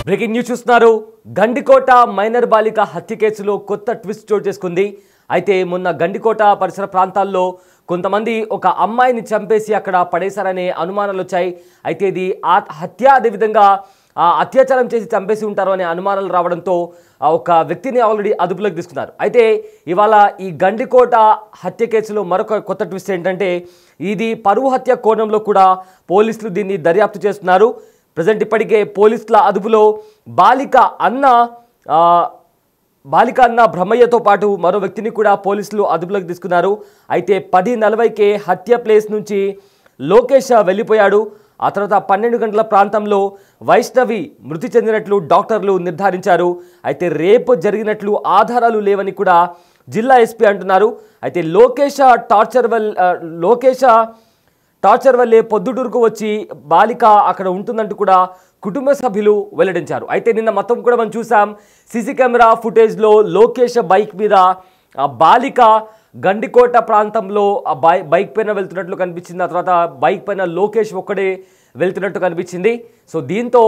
Breaking news చూస్తున్నారు. Gandikota minor బాలిక హత్య కేసులో కొత్త ట్విస్ట్ చోటు చేసుకుంది. అయితే మొన్న గండికోట పరిసర ప్రాంతాల్లో కొంతమంది ఒక అమ్మాయిని చంపేసి అక్కడ పడేశారనే అనుమానాలు వచ్చాయి. అయితే ఇది హత్య, అదేవిధంగా అత్యాచారం చేసి చంపేసి ఉంటారు అనే అనుమానాలు రావడంతో ఒక వ్యక్తిని ఆల్రెడీ అదుపులోకి తీసుకున్నారు. అయితే ఇవాళ ఈ గండికోట హత్య కేసులో మరొక కొత్త ట్విస్ట్ ఏంటంటే ఇది పరువు హత్య కోణంలో కూడా పోలీసులు దీన్ని దర్యాప్తు చేస్తున్నారు. ప్రజెంట్ ఇప్పటికే పోలీసుల అదుపులో బాలిక అన్న బ్రహ్మయ్యతో పాటు మరో వ్యక్తిని కూడా పోలీసులు అదుపులోకి తీసుకున్నారు. అయితే 10:40కే హత్య ప్లేస్ నుంచి లోకేష్ వెళ్ళిపోయాడు. ఆ తర్వాత 12 గంటల ప్రాంతంలో వైష్ణవి మృతి చెందినట్లు డాక్టర్లు నిర్ధారించారు. అయితే రేపు జరిగినట్లు ఆధారాలు లేవని కూడా జిల్లా ఎస్పీ అంటున్నారు. అయితే లోకేష్ టార్చర్ వల్లే పొద్దుటూరుకు వచ్చి బాలిక అక్కడ ఉంటుందంటూ కూడా కుటుంబ సభ్యులు వెల్లడించారు. అయితే నిన్న మొత్తం కూడా మనం చూసాం, సీసీ కెమెరా ఫుటేజ్లో లోకేష్ బైక్ మీద బాలిక గండికోట ప్రాంతంలో బైక్ పైన వెళ్తున్నట్లు కనిపించింది. ఆ తర్వాత బైక్ పైన లోకేష్ ఒక్కడే వెళ్తున్నట్టు కనిపించింది. సో దీంతో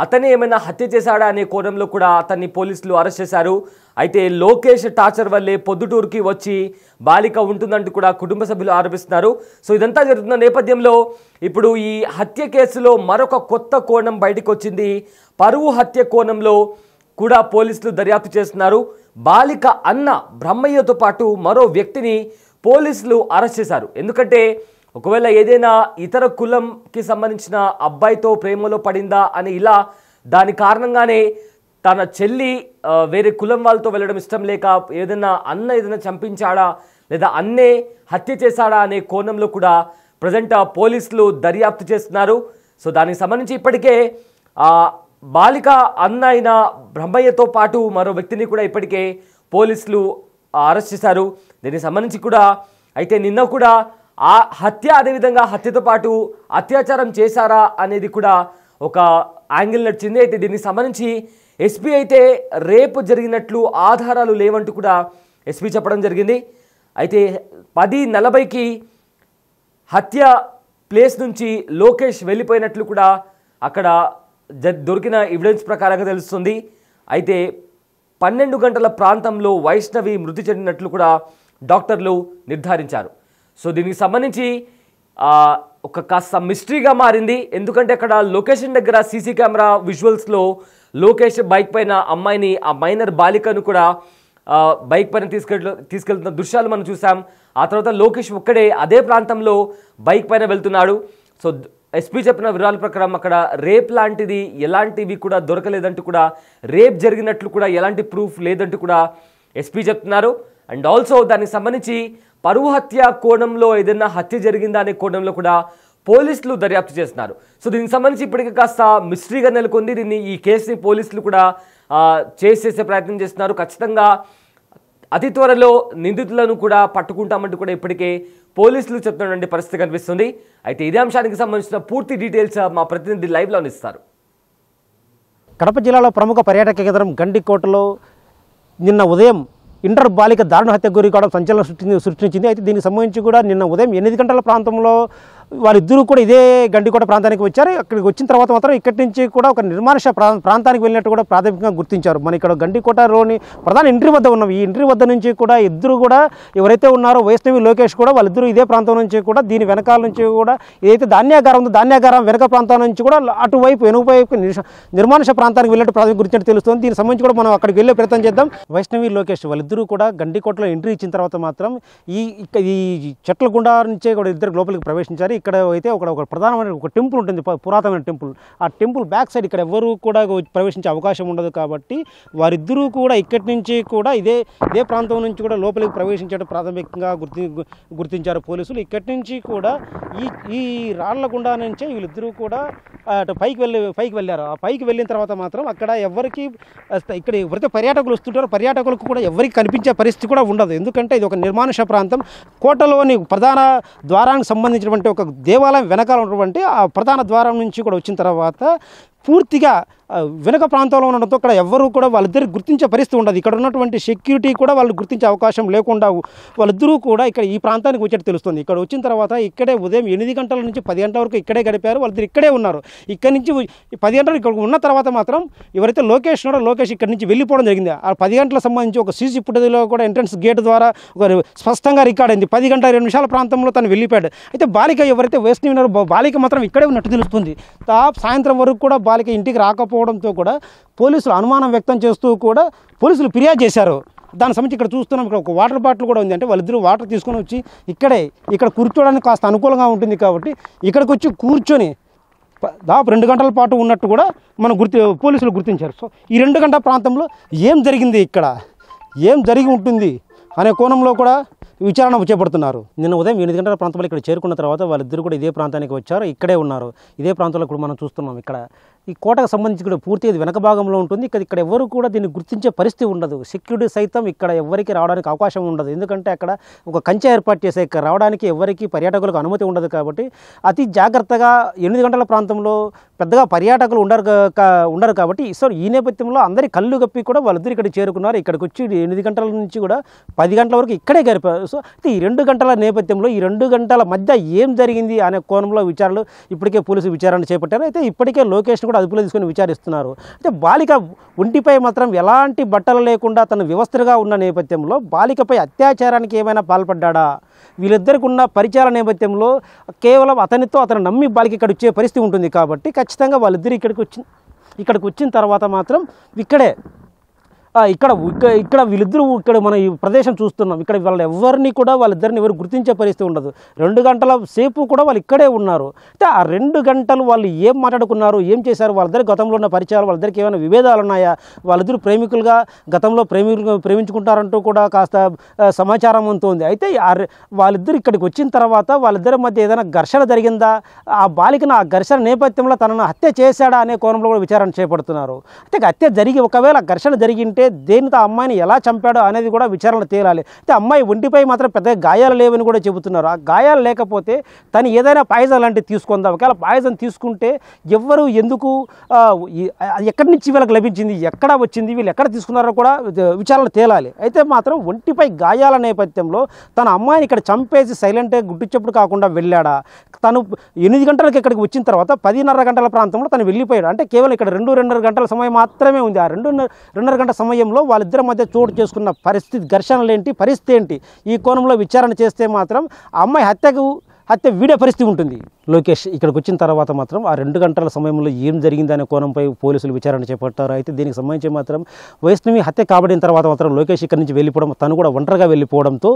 అతనే ఏమైనా హత్య చేశాడా అనే కోణంలో కూడా అతన్ని పోలీసులు అరెస్ట్ చేశారు. అయితే లోకేష్ టార్చర్ వల్లే పొద్దుటూరుకి వచ్చి బాలిక ఉంటుందంటూ కూడా కుటుంబ సభ్యులు ఆరోపిస్తున్నారు. సో ఇదంతా జరుగుతున్న నేపథ్యంలో ఇప్పుడు ఈ హత్య కేసులో మరొక కొత్త కోణం బయటకు వచ్చింది. పరువు హత్య కోణంలో కూడా పోలీసులు దర్యాప్తు చేస్తున్నారు. బాలిక అన్న బ్రహ్మయ్యతో పాటు మరో వ్యక్తిని పోలీసులు అరెస్ట్ చేశారు. ఎందుకంటే ఒకవేళ ఏదైనా ఇతర కులంకి సంబంధించిన అబ్బాయితో ప్రేమలో పడిందా అని ఇలా దాని కారణంగానే తన చెల్లి వేరే కులం వాళ్ళతో వెళ్ళడం ఇష్టం లేక ఏదైనా చంపించాడా లేదా అన్నే హత్య చేశాడా అనే కోణంలో కూడా ప్రజెంట్ పోలీసులు దర్యాప్తు చేస్తున్నారు. సో దానికి సంబంధించి ఇప్పటికే బాలిక అన్న అయిన బ్రహ్మయ్యతో పాటు మరో వ్యక్తిని కూడా ఇప్పటికే పోలీసులు అరెస్ట్ చేశారు. దీనికి సంబంధించి కూడా అయితే నిన్న కూడా ఆ హత్య, అదేవిధంగా హత్యతో పాటు అత్యాచారం చేశారా అనేది కూడా ఒక యాంగిల్ నడిచింది. అయితే దీనికి సంబంధించి ఎస్పీ అయితే రేపు జరిగినట్లు ఆధారాలు లేవంటూ కూడా ఎస్పీ చెప్పడం జరిగింది. అయితే 10:40కి హత్య ప్లేస్ నుంచి లోకేష్ వెళ్ళిపోయినట్లు కూడా అక్కడ దొరికిన ఎవిడెన్స్ ప్రకారంగా తెలుస్తుంది. అయితే 12 గంటల ప్రాంతంలో వైష్ణవి మృతి చెందినట్లు కూడా డాక్టర్లు నిర్ధారించారు. సో దీనికి సంబంధించి ఒక కాస్త మిస్టరీగా మారింది. ఎందుకంటే అక్కడ లొకేషన్ దగ్గర సీసీ కెమెరా విజువల్స్లో లోకేష్ బైక్ పైన అమ్మాయిని, ఆ మైనర్ బాలికను కూడా బైక్ పైన తీసుకెళ్తున్న దృశ్యాలు మనం చూసాం. ఆ తర్వాత లోకేష్ ఒక్కడే అదే ప్రాంతంలో బైక్ పైన వెళ్తున్నాడు. సో ఎస్పీ చెప్పిన వివరాల ప్రకారం అక్కడ రేప్ లాంటిది ఎలాంటివి కూడా దొరకలేదంటూ కూడా, రేప్ జరిగినట్లు కూడా ఎలాంటి ప్రూఫ్ లేదంటూ కూడా ఎస్పీ చెప్తున్నారు. అండ్ ఆల్సో దానికి సంబంధించి పరువు హత్య కోణంలో ఏదైనా హత్య జరిగిందా అనే కోణంలో కూడా పోలీసులు దర్యాప్తు చేస్తున్నారు. సో దీనికి సంబంధించి ఇప్పటికీ కాస్త మిస్టరీగా నెలకొంది. ఈ కేసుని పోలీసులు కూడా చేసే ప్రయత్నం చేస్తున్నారు. ఖచ్చితంగా అతి త్వరలో నిందితులను కూడా పట్టుకుంటామంటూ కూడా ఇప్పటికే పోలీసులు చెప్తున్నటువంటి పరిస్థితి కనిపిస్తుంది. అయితే ఇదే అంశానికి సంబంధించిన పూర్తి డీటెయిల్స్ మా ప్రతినిధి లైవ్లో ఇస్తారు. కడప జిల్లాలో ప్రముఖ పర్యాటక కేంద్రం గండికోటలో నిన్న ఉదయం ఇంటర్ బాలిక దారుణ హత్య గురి కావడం సంచలనం సృష్టించింది. అయితే దీనికి సంబంధించి కూడా నిన్న ఉదయం 8 గంటల ప్రాంతంలో వారిద్దరూ కూడా ఇదే గండికోట ప్రాంతానికి వచ్చారు. అక్కడికి వచ్చిన తర్వాత మాత్రం ఇక్కడి నుంచి కూడా ఒక నిర్మానుష ప్రాంతానికి వెళ్ళినట్టు కూడా ప్రాథమికంగా గుర్తించారు. మన ఇక్కడ గండికోటలోని ప్రధాన ఎంట్రీ వద్ద ఉన్నాం. ఈ ఎంట్రీ వద్ద నుంచి కూడా ఇద్దరు కూడా ఎవరైతే ఉన్నారో వైష్ణవి, లోకేష్ కూడా వాళ్ళిద్దరూ ఇదే ప్రాంతం నుంచి కూడా దీని వెనకాల నుంచి కూడా ఏదైతే ధాన్యాగారం ఉందో ధాన్యాగారం వెనక ప్రాంతం నుంచి కూడా అటువైపు వెనుకవైపు నిర్మానుష ప్రాంతానికి వెళ్ళినట్టు ప్రాథమిక గురించి తెలుస్తుంది. దీనికి సంబంధించి కూడా మనం అక్కడికి వెళ్ళే ప్రయత్నం చేద్దాం. వైష్ణవి, లోకేష్ వాళ్ళిద్దరూ కూడా గండికోటలో ఎంట్రీ ఇచ్చిన తర్వాత మాత్రం ఈ చెట్ల గుండా నుంచే కూడా ఇద్దరు లోపలికి ప్రవేశించారు. ఇక్కడ అయితే ఒక ప్రధానమైన ఒక టెంపుల్ ఉంటుంది, పురాతనమైన టెంపుల్. ఆ టెంపుల్ బ్యాక్ సైడ్ ఇక్కడ ఎవరు కూడా ప్రవేశించే అవకాశం ఉండదు. కాబట్టి వారిద్దరూ కూడా ఇక్కడి నుంచి కూడా ఇదే ప్రాంతం నుంచి కూడా లోపలికి ప్రవేశించడం ప్రాథమికంగా గుర్తించారు పోలీసులు. ఇక్కడి నుంచి కూడా ఈ రాళ్ల గుండా నుంచే వీళ్ళిద్దరూ కూడా పైకి వెళ్ళారు. ఆ పైకి వెళ్ళిన తర్వాత మాత్రం అక్కడ ఎవరికి ఇక్కడ ఎవరైతే పర్యాటకులు వస్తుంటారో పర్యాటకులకు కూడా ఎవరికి కనిపించే పరిస్థితి కూడా ఉండదు. ఎందుకంటే ఇది ఒక నిర్మానుష ప్రాంతం. కోటలోని ప్రధాన ద్వారానికి సంబంధించినటువంటి ఒక దేవాలయం వెనకాల ఉన్నటువంటి ఆ ప్రధాన ద్వారం నుంచి కూడా వచ్చిన తర్వాత పూర్తిగా వెనుక ప్రాంతంలో ఉండడంతో ఇక్కడ ఎవ్వరూ కూడా వాళ్ళిద్దరికి గుర్తించే పరిస్థితి ఉండదు. ఇక్కడ ఉన్నటువంటి సెక్యూరిటీ కూడా వాళ్ళు గుర్తించే అవకాశం లేకుండా వాళ్ళిద్దరూ కూడా ఇక్కడ ఈ ప్రాంతానికి వచ్చేట్టు తెలుస్తుంది. ఇక్కడ వచ్చిన తర్వాత ఇక్కడే ఉదయం 8 గంటల నుంచి 10 గంటల వరకు ఇక్కడే గడిపారు. వాళ్ళిద్దరు ఇక్కడే ఉన్నారు. ఇక్కడ నుంచి 10 గంటలు ఇక్కడ ఉన్న తర్వాత మాత్రం ఎవరైతే లోకేష్ ఉన్నాడో లోకేష్ ఇక్కడ నుంచి వెళ్ళిపోవడం జరిగింది. ఆ 10 గంటలకు సంబంధించి ఒక సీసీ ఫుటేజ్లో కూడా ఎంట్రన్స్ గేట్ ద్వారా ఒక స్పష్టంగా రికార్డ్ అయింది. 10 గంటల 2 నిమిషాల ప్రాంతంలో తను వెళ్ళిపోయాడు. అయితే బాలిక ఎవరైతే వేస్ట్ ఉన్నారో బాలిక మాత్రం ఇక్కడే ఉన్నట్టు తెలుస్తుంది. సాయంత్రం వరకు కూడా బాలిక ఇంటికి రాకపోవడంతో కూడా పోలీసులు అనుమానం వ్యక్తం చేస్తూ కూడా పోలీసులు ఫిర్యాదు చేశారు. దాని సంబంధించి ఇక్కడ చూస్తున్నాం, ఇక్కడ ఒక వాటర్ బాటిల్ కూడా ఉంది. అంటే వాళ్ళిద్దరూ వాటర్ తీసుకొని వచ్చి ఇక్కడ కూర్చోవడానికి కాస్త అనుకూలంగా ఉంటుంది కాబట్టి ఇక్కడికి వచ్చి కూర్చొని దాదాపు 2 గంటల పాటు ఉన్నట్టు కూడా పోలీసులు గుర్తించారు. సో ఈ 2 గంటల ప్రాంతంలో ఏం జరిగింది, ఇక్కడ ఏం జరిగి ఉంటుంది అనే కోణంలో కూడా విచారణ చేపడుతున్నారు. నిన్న ఉదయం 8 గంటల ప్రాంతంలో ఇక్కడ చేరుకున్న తర్వాత వాళ్ళిద్దరు కూడా ఇదే ప్రాంతానికి వచ్చారు, ఇక్కడే ఉన్నారు. ఇదే ప్రాంతంలో కూడా మనం చూస్తున్నాం. ఇక్కడ ఈ కోటకు సంబంధించి కూడా పూర్తి వెనక భాగంలో ఉంటుంది. ఇక్కడ ఎవరు కూడా దీన్ని గుర్తించే పరిస్థితి ఉండదు. సెక్యూరిటీ సైతం ఇక్కడ ఎవరికి రావడానికి అవకాశం ఉండదు. ఎందుకంటే అక్కడ ఒక కంచె ఏర్పాటు చేసే ఇక్కడ రావడానికి ఎవరికి పర్యాటకులకు అనుమతి ఉండదు. కాబట్టి అతి జాగ్రత్తగా 8 గంటల ప్రాంతంలో పెద్దగా పర్యాటకులు ఉండరు కాబట్టి సో ఈ నేపథ్యంలో అందరి కళ్ళు గప్పి కూడా వాళ్ళిద్దరు ఇక్కడ చేరుకున్నారు. ఇక్కడికి వచ్చి 8 గంటల నుంచి కూడా 10 గంటల వరకు ఇక్కడే గడిపారు. సో అయితే ఈ 2 గంటల నేపథ్యంలో ఈ 2 గంటల మధ్య ఏం జరిగింది అనే కోణంలో విచారణలు ఇప్పటికే పోలీసులు విచారణ చేపట్టారు. అయితే ఇప్పటికే లోకేష్ కూడా అదుపులో తీసుకొని విచారిస్తున్నారు. అయితే బాలిక ఒంటిపై మాత్రం ఎలాంటి బట్టలు లేకుండా తన వ్యవస్థగా ఉన్న నేపథ్యంలో బాలికపై అత్యాచారానికి ఏమైనా పాల్పడ్డా, వీళ్ళిద్దరికి ఉన్న పరిచయాల నేపథ్యంలో కేవలం అతను నమ్మి బాలిక ఇక్కడ వచ్చే పరిస్థితి ఉంటుంది. కాబట్టి ఖచ్చితంగా వాళ్ళిద్దరు ఇక్కడికి వచ్చిన తర్వాత మాత్రం ఇక్కడ వీళ్ళిద్దరూ ఇక్కడ మన ఈ ప్రదేశం చూస్తున్నాం. ఇక్కడ వాళ్ళిద్దరిని ఎవరు గుర్తించే పరిస్థితి ఉండదు. 2 గంటల సేపు కూడా వాళ్ళు ఇక్కడే ఉన్నారు. అయితే ఆ 2 గంటలు వాళ్ళు ఏం మాట్లాడుకున్నారు, ఏం చేశారు, వాళ్ళిద్దరి గతంలో ఉన్న పరిచయాలు, వాళ్ళిద్దరికి ఏమైనా విభేదాలు ఉన్నాయా, వాళ్ళిద్దరు ప్రేమికులుగా గతంలో ప్రేమించుకుంటారంటూ కూడా కాస్త సమాచారం ఉంటుంది. అయితే వాళ్ళిద్దరు ఇక్కడికి వచ్చిన తర్వాత వాళ్ళిద్దరి మధ్య ఏదైనా ఘర్షణ జరిగిందా, ఆ బాలికను ఆ ఘర్షణ నేపథ్యంలో తనను హత్య చేశాడా అనే కోణంలో కూడా విచారణ చేపడుతున్నారు. అయితే హత్య జరిగి ఒకవేళ ఘర్షణ జరిగింటే దేనితో అమ్మాయిని ఎలా చంపాడో అనేది కూడా విచారణ తేలాలి. అయితే అమ్మాయి ఒంటిపై మాత్రం పెద్ద గాయాలు లేవని కూడా చెబుతున్నారు. ఆ గాయాలు లేకపోతే తను ఏదైనా పాయిజన్ లాంటివి తీసుకుందాం. ఒకవేళ పాయిజన్ తీసుకుంటే ఎవరు ఎందుకు ఎక్కడి నుంచి వీళ్ళకి లభించింది, ఎక్కడ వచ్చింది, వీళ్ళు ఎక్కడ తీసుకున్నారో కూడా విచారణ తేలాలి. అయితే మాత్రం ఒంటిపై గాయాల నేపథ్యంలో తన అమ్మాయిని ఇక్కడ చంపేసి సైలెంట్గా గుట్టించప్పుడు కాకుండా వెళ్ళాడా, తను 8 గంటలకు ఇక్కడికి వచ్చిన తర్వాత 10:30 గంటల ప్రాంతంలో తను వెళ్ళిపోయాడు. అంటే కేవలం ఇక్కడ 2-2.5 గంటల సమయం మాత్రమే ఉంది. ఆ 2.5 గంటల సమయంలో వాళ్ళిద్దరి మధ్య చోటు చేసుకున్న పరిస్థితి పరిస్థితి ఏంటి, ఈ కోణంలో విచారణ చేస్తే మాత్రం ఆ అమ్మాయి హత్య వీడే పరిస్థితి ఉంటుంది. లోకేష్ ఇక్కడికి వచ్చిన తర్వాత మాత్రం ఆ 2 గంటల సమయంలో ఏం జరిగిందనే కోణంపై పోలీసులు విచారణ చేపట్టారు. అయితే దీనికి సంబంధించి మాత్రం వైష్ణవి హత్య కాబడిన తర్వాత మాత్రం లోకేష్ ఇక్కడి నుంచి వెళ్ళిపోవడం, తను కూడా ఒంటరిగా వెళ్ళిపోవడంతో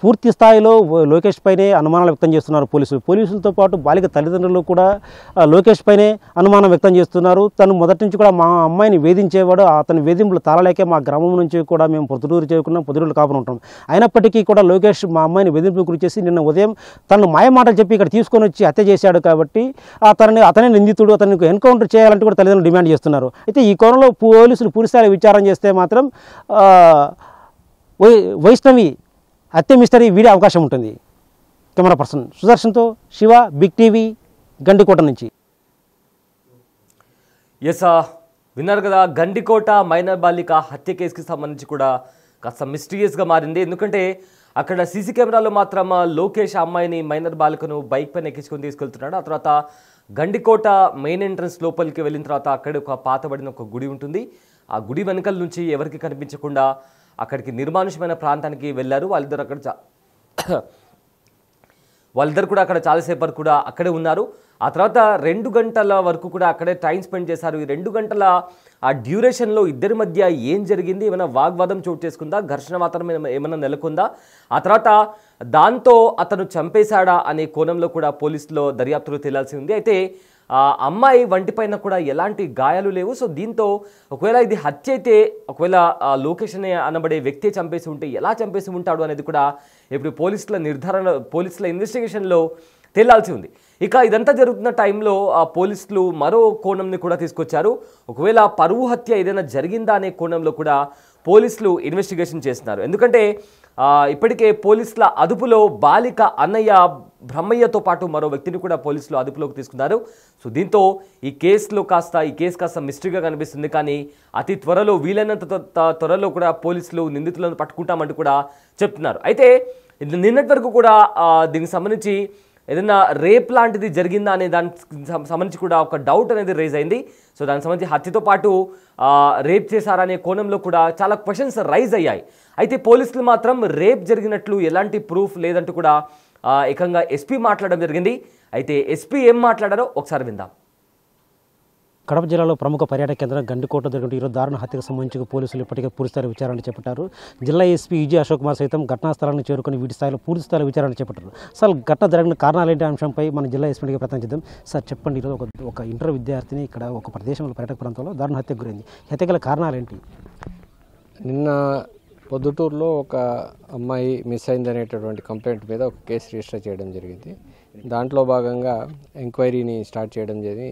పూర్తి స్థాయిలో లోకేష్ పైనే అనుమానాలు వ్యక్తం చేస్తున్నారు పోలీసులతో పాటు బాలిక తల్లిదండ్రులు కూడా లోకేష్ పైనే అనుమానం వ్యక్తం చేస్తున్నారు. తను మొదటి నుంచి కూడా మా అమ్మాయిని వేధించేవాడు, అతని వేధింపులు తాళలేకే మా గ్రామం నుంచి కూడా మేము పొద్దుటూరు చేరుకున్నాం, పొద్దుటూరు కాపురం ఉంటాం. అయినప్పటికీ కూడా లోకేష్ మా అమ్మాయిని వేధింపులు గురి చేసి నిన్న ఉదయం తను మాయమాటలు చెప్పి ఇక్కడ తీసుకొని వచ్చి హత్య చేశాడు. కాబట్టి అతనే నిందితుడు, అతనికి ఎన్కౌంటర్ చేయాలంటూ కూడా తల్లిదండ్రులు డిమాండ్ చేస్తున్నారు. అయితే ఈ కోణంలో పోలీసులు పూర్తిస్థాయి విచారణ చేస్తే మాత్రం వైష్ణవి హత్య మిస్టరీ వీడే అవకాశం ఉంటుంది. కెమెరా పర్సన్ సుదర్శన్తో శివ, బిగ్ టీవీ, గండికోట నుంచి. విన్నారు కదా, గండికోట మైనర్ బాలిక హత్య కేసుకి సంబంధించి కూడా కాస్త మిస్టీరియస్గా మారింది. ఎందుకంటే అక్కడ సీసీ కెమెరాలో మాత్రం లోకేష్ అమ్మాయిని మైనర్ బాలికను బైక్ పైన ఎక్కించుకొని తీసుకెళ్తున్నాడు. ఆ తర్వాత గండికోట మెయిన్ ఎంట్రన్స్ లోపలికి వెళ్ళిన తర్వాత అక్కడ ఒక పాతబడిన ఒక గుడి ఉంటుంది. ఆ గుడి వెనకాల నుంచి ఎవరికి కనిపించకుండా అక్కడికి నిర్మానుష్యమైన ప్రాంతానికి వెళ్ళారు. వాళ్ళిద్దరు కూడా అక్కడ చాలాసేపు వరకు కూడా అక్కడే ఉన్నారు. ఆ తర్వాత 2 గంటల వరకు కూడా అక్కడే టైం స్పెండ్ చేశారు. ఈ 2 గంటల ఆ డ్యూరేషన్లో ఇద్దరి మధ్య ఏం జరిగింది, ఏమైనా వాగ్వాదం చోటు చేసుకుందా, ఘర్షణ వాతావరణం ఏమైనా నెలకొందా, ఆ తర్వాత దాంతో అతను చంపేశాడా అనే కోణంలో కూడా పోలీసులో దర్యాప్తులో తేలాల్సి ఉంది. అయితే అమ్మాయి వంటిపైన కూడా ఎలాంటి గాయాలు లేవు. సో దీంతో ఒకవేళ ఇది హత్య అయితే, ఒకవేళ లోకేష్ అనే అనబడే వ్యక్తి చంపేసి ఉంటే ఎలా చంపేసి ఉంటాడు అనేది కూడా ఇప్పుడు పోలీసుల ఇన్వెస్టిగేషన్లో తేలాల్సి ఉంది. ఇక ఇదంతా జరుగుతున్న టైంలో పోలీసులు మరో కోణంని కూడా తీసుకొచ్చారు. ఒకవేళ పరువు హత్య ఏదైనా జరిగిందా అనే కోణంలో కూడా పోలీసులు ఇన్వెస్టిగేషన్ చేస్తున్నారు. ఎందుకంటే ఇప్పటికే పోలీసుల అదుపులో బాలిక అన్నయ్య బ్రహ్మయ్యతో పాటు మరో వ్యక్తిని కూడా పోలీసులు అదుపులోకి తీసుకున్నారు. సో దీంతో ఈ కేసు కాస్త మిస్టరీగా కనిపిస్తుంది. కానీ అతి త్వరలో వీలైనంత త్వరలో కూడా పోలీసులు నిందితులను పట్టుకుంటామంటూ కూడా చెప్తున్నారు. అయితే నిన్నటి వరకు కూడా దీనికి సంబంధించి ఏదైనా రేప్ లాంటిది జరిగిందా అనే దానికి సంబంధించి కూడా ఒక డౌట్ అనేది రేజ్ అయింది. సో దానికి సంబంధించి హత్యతో పాటు రేప్ చేశారనే కోణంలో కూడా చాలా క్వశ్చన్స్ రైజ్ అయ్యాయి. అయితే పోలీసులు మాత్రం రేప్ జరిగినట్లు ఎలాంటి ప్రూఫ్ లేదంటూ కూడా ఏకంగా ఎస్పీ మాట్లాడడం జరిగింది. అయితే ఎస్పీ ఏం మాట్లాడారో ఒకసారి విందాం. కడప జిల్లాలో ప్రముఖ పర్యాటక కేంద్రం గండికోట జరిగిన ఈరోజు దారుణ హత్యకు సంబంధించి పోలీసులు ఇప్పటికే పూర్తిస్థాయి విచారణ చేపట్టారు. జిల్లా ఎస్పీ ఈజీ అశోక్ కుమార్ సైతం ఘటనా స్థలాన్ని చేరుకుని వీటి స్థాయిలో పూర్తిస్థాయిలో విచారణ చేపట్టారు. అసలు ఘటన జరిగిన కారణాలు ఏంటి అంశంపై మన జిల్లా ఎస్పీకి ప్రయత్నిద్దాం. సార్ చెప్పండి, ఈరోజు ఒక ఇంటర్ విద్యార్థిని ఇక్కడ ఒక ప్రదేశంలో పర్యాటక ప్రాంతంలో దారుణ హత్యకు గురైంది. హత్య గల కారణాలు ఏంటి? నిన్న పొద్దుటూరులో ఒక అమ్మాయి మిస్ అయిందనేటటువంటి కంప్లైంట్ మీద ఒక కేసు రిజిస్టర్ చేయడం జరిగింది. దాంట్లో భాగంగా ఎంక్వైరీని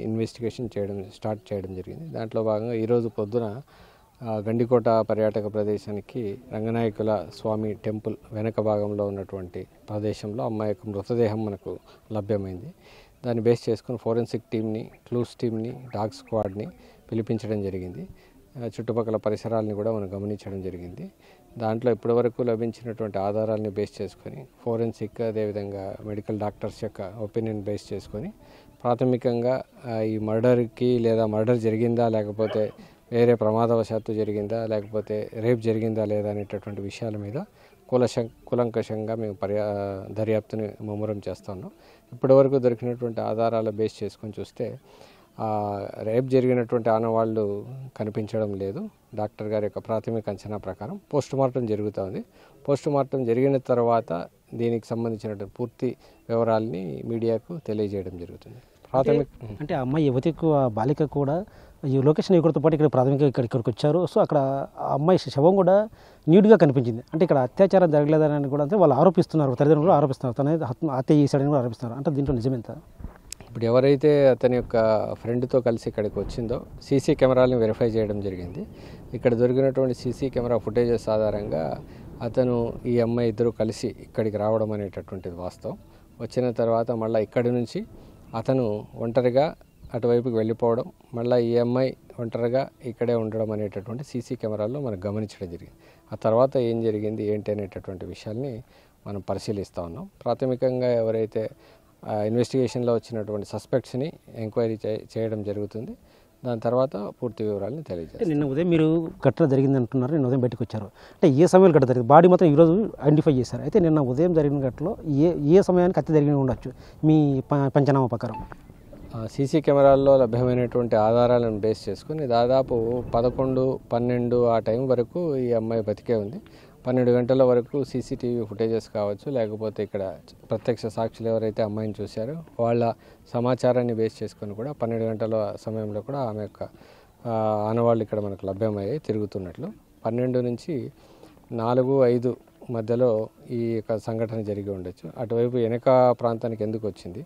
ఇన్వెస్టిగేషన్ స్టార్ట్ చేయడం జరిగింది. దాంట్లో భాగంగా ఈరోజు పొద్దున గండికోట పర్యాటక ప్రదేశానికి రంగనాయకుల స్వామి టెంపుల్ వెనక భాగంలో ఉన్నటువంటి ప్రదేశంలో అమ్మాయి యొక్క మృతదేహం మనకు లభ్యమైంది. దాన్ని బేస్ చేసుకుని ఫోరెన్సిక్ టీమ్ని, క్లూస్ టీమ్ని, డాగ్ స్క్వాడ్ని పిలిపించడం జరిగింది. చుట్టుపక్కల పరిసరాలని కూడా మనం గమనించడం జరిగింది. దాంట్లో ఇప్పటివరకు లభించినటువంటి ఆధారాలని బేస్ చేసుకొని ఫోరెన్సిక్, అదేవిధంగా మెడికల్ డాక్టర్స్ యొక్క ఒపీనియన్ బేస్ చేసుకొని ప్రాథమికంగా ఈ మర్డర్కి లేదా మర్డర్ జరిగిందా, లేకపోతే వేరే ప్రమాదవశాత్తు జరిగిందా, లేకపోతే రేప్ జరిగిందా లేదా అనేటటువంటి విషయాల మీద కూలంకషంగా మేము దర్యాప్తుని ముమ్మరం చేస్తున్నాం. ఇప్పటివరకు దొరికినటువంటి ఆధారాల బేస్ చేసుకొని చూస్తే రేప్ జరిగినటువంటి ఆనవాళ్ళు కనిపించడం లేదు. డాక్టర్ గారి యొక్క ప్రాథమిక అంచనా ప్రకారం పోస్టుమార్టం జరుగుతుంది. పోస్టుమార్టం జరిగిన తర్వాత దీనికి సంబంధించినటువంటి పూర్తి వివరాలని మీడియాకు తెలియజేయడం జరుగుతుంది. అంటే అమ్మాయి యువతికి బాలిక కూడా ఈ లొకేషన్ ఇక్కడితో పాటు ఇక్కడ ప్రాథమికంగా ఇక్కడికి వచ్చారు. సో అక్కడ ఆ అమ్మాయి శవం కూడా నీట్గా కనిపించింది. అంటే ఇక్కడ అత్యాచారం జరగలేదని కూడా అంటే వాళ్ళు ఆరోపిస్తున్నారు, తల్లిదండ్రులు ఆరోపిస్తున్నారు, తన హత్య చేశాడని కూడా ఆరోపిస్తున్నారు. అంటే దీంట్లో నిజమేంత? ఇప్పుడు ఎవరైతే అతని యొక్క ఫ్రెండ్తో కలిసి ఇక్కడికి వచ్చిందో సీసీ కెమెరాలను వెరిఫై చేయడం జరిగింది. ఇక్కడ దొరికినటువంటి సీసీ కెమెరా ఫుటేజెస్ ఆధారంగా అతను ఈ అమ్మాయి ఇద్దరు కలిసి ఇక్కడికి రావడం అనేటటువంటిది వాస్తవం. వచ్చిన తర్వాత మళ్ళీ ఇక్కడి నుంచి అతను ఒంటరిగా అటువైపుకి వెళ్ళిపోవడం, మళ్ళీ ఈ అమ్మాయి ఒంటరిగా ఇక్కడే ఉండడం అనేటటువంటి సీసీ కెమెరాల్లో మనకు గమనించడం జరిగింది. ఆ తర్వాత ఏం జరిగింది ఏంటి అనేటటువంటి విషయాల్ని మనం పరిశీలిస్తూ ఉన్నాం. ప్రాథమికంగా ఎవరైతే ఇన్వెస్టిగేషన్లో వచ్చినటువంటి సస్పెక్ట్స్ని ఎంక్వైరీ చేయడం జరుగుతుంది. దాని తర్వాత పూర్తి వివరాలను తెలియజేస్తారు. నిన్న ఉదయం మీరు ఘటన జరిగింది అంటున్నారు, నిన్న ఉదయం బయటకు వచ్చారు. అంటే ఏ సమయంలో ఘటన జరిగింది? బాడీ మాత్రం ఈరోజు ఐడెంటిఫై చేశారు. అయితే నిన్న ఉదయం జరిగిన ఘటనలో ఏ సమయానికి హత్య జరిగి ఉండొచ్చు మీ పంచనామా ప్రకారం? సీసీ కెమెరాల్లో లభ్యమైనటువంటి ఆధారాలను బేస్ చేసుకుని దాదాపు 11, 12 ఆ టైం వరకు ఈ అమ్మాయి బతికే ఉంది. 12 గంటల వరకు సీసీటీవీ ఫుటేజెస్ కావచ్చు, లేకపోతే ఇక్కడ ప్రత్యక్ష సాక్షులు ఎవరైతే అమ్మాయిని చూశారో వాళ్ళ సమాచారాన్ని బేస్ చేసుకొని కూడా 12 గంటల సమయంలో కూడా ఆమె యొక్క ఆనవాళ్ళు ఇక్కడ మనకు లభ్యమయ్యాయి తిరుగుతున్నట్లు. 12 నుంచి 4, 5 మధ్యలో ఈ యొక్క సంఘటన జరిగి ఉండొచ్చు. అటువైపు వెనక ప్రాంతానికి ఎందుకు వచ్చింది,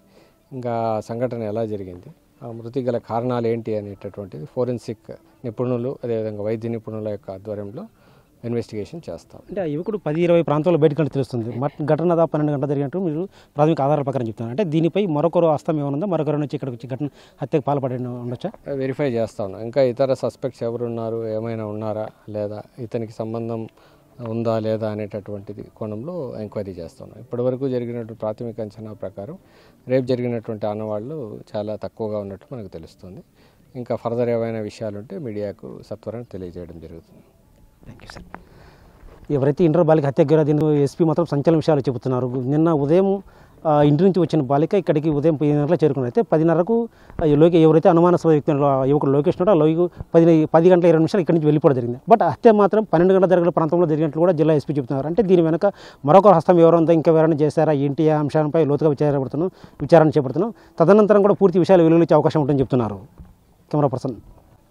ఇంకా సంఘటన ఎలా జరిగింది, మృతి గల కారణాలు ఏంటి అనేటటువంటిది ఫోరెన్సిక్ నిపుణులు, అదేవిధంగా వైద్య నిపుణుల యొక్క ఆధ్వర్యంలో ఇన్వెస్టిగేషన్ చేస్తాం. అంటే యువకుడు 10-20 ప్రాంతాల్లో బయటకు తెలుస్తుంది. ఘటన 12 గంటలు జరిగినట్టు మీరు ప్రాథమిక ఆధారాల ప్రకారం చెప్తున్నారు. అంటే దీనిపై మరొకరు హస్తం ఏమైనా ఉందా? మరొకరు నుంచి ఇక్కడికి వచ్చి ఘటన హత్యకు పాల్పడి ఉండొచ్చా? వెరిఫై చేస్తా ఉన్నాం. ఇంకా ఇతర సస్పెక్ట్స్ ఎవరున్నారు, ఏమైనా ఉన్నారా లేదా, ఇతనికి సంబంధం ఉందా లేదా అనేటటువంటిది కోణంలో ఎంక్వైరీ చేస్తున్నాం. ఇప్పటివరకు జరిగినటువంటి ప్రాథమిక అంచనా ప్రకారం రేపు జరిగినటువంటి ఆనవాళ్ళు చాలా తక్కువగా ఉన్నట్టు మనకు తెలుస్తుంది. ఇంకా ఫర్దర్ ఏమైనా విషయాలు ఉంటే మీడియాకు సత్వరం తెలియజేయడం జరుగుతుంది. Thank you sir. ఎవరైతే ఇంటర్ బాలిక హత్య గురైందో దీని ఎస్పీ మాత్రం సంచలన విషయాలు చెబుతున్నారు. నిన్న ఉదయం ఇంటి నుంచి వచ్చిన బాలిక ఇక్కడికి ఉదయం 10 గంటలకు చేరుకున్నారు. అయితే 10:30కు ఎవరైతే అనుమానాస్పద వ్యక్తి యువకుడు లోకేష్ ఉన్నాడో 10 గంటల 20 నిమిషాలు ఇక్కడి నుంచి వెళ్ళిపోవడం జరిగింది. బట్ హత్య మాత్రం 12 గంటల జరిగిన ప్రాంతంలో జరిగినట్లు కూడా జిల్లా ఎస్పీ చెబుతున్నారు. అంటే దీని వెనక మరొక హస్తం ఎవరంతా ఇంకా ఎవరైనా చేశారా ఏంటి ఆ అంశాలపై లోతుగా విచారణ చేపడుతున్నాం. తదనంతరం కూడా పూర్తి విషయాలు వెలువరించే అవకాశం ఉంటుందని చెప్తున్నారు. కెమెరా పర్సన్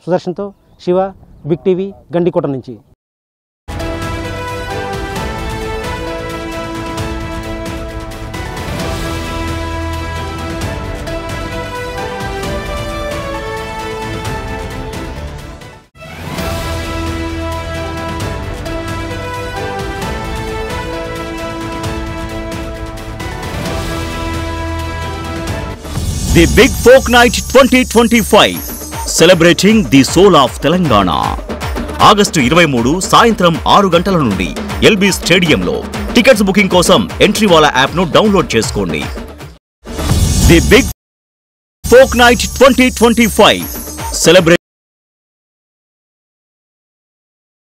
సుదర్శన్తో శివ, బిగ్ టీవీ, గండికోట నుంచి. The big folk night 2025 celebrating the soul of Telangana. August 23 సాయంత్రం 6 గంటల నుండి ఎల్బీ స్టేడియంలో. టికెట్స్ బుకింగ్ కోసం ఎంట్రీవాలా యాప్ను డౌన్లోడ్ చేసుకోండి. The big folk night 2025 celebrate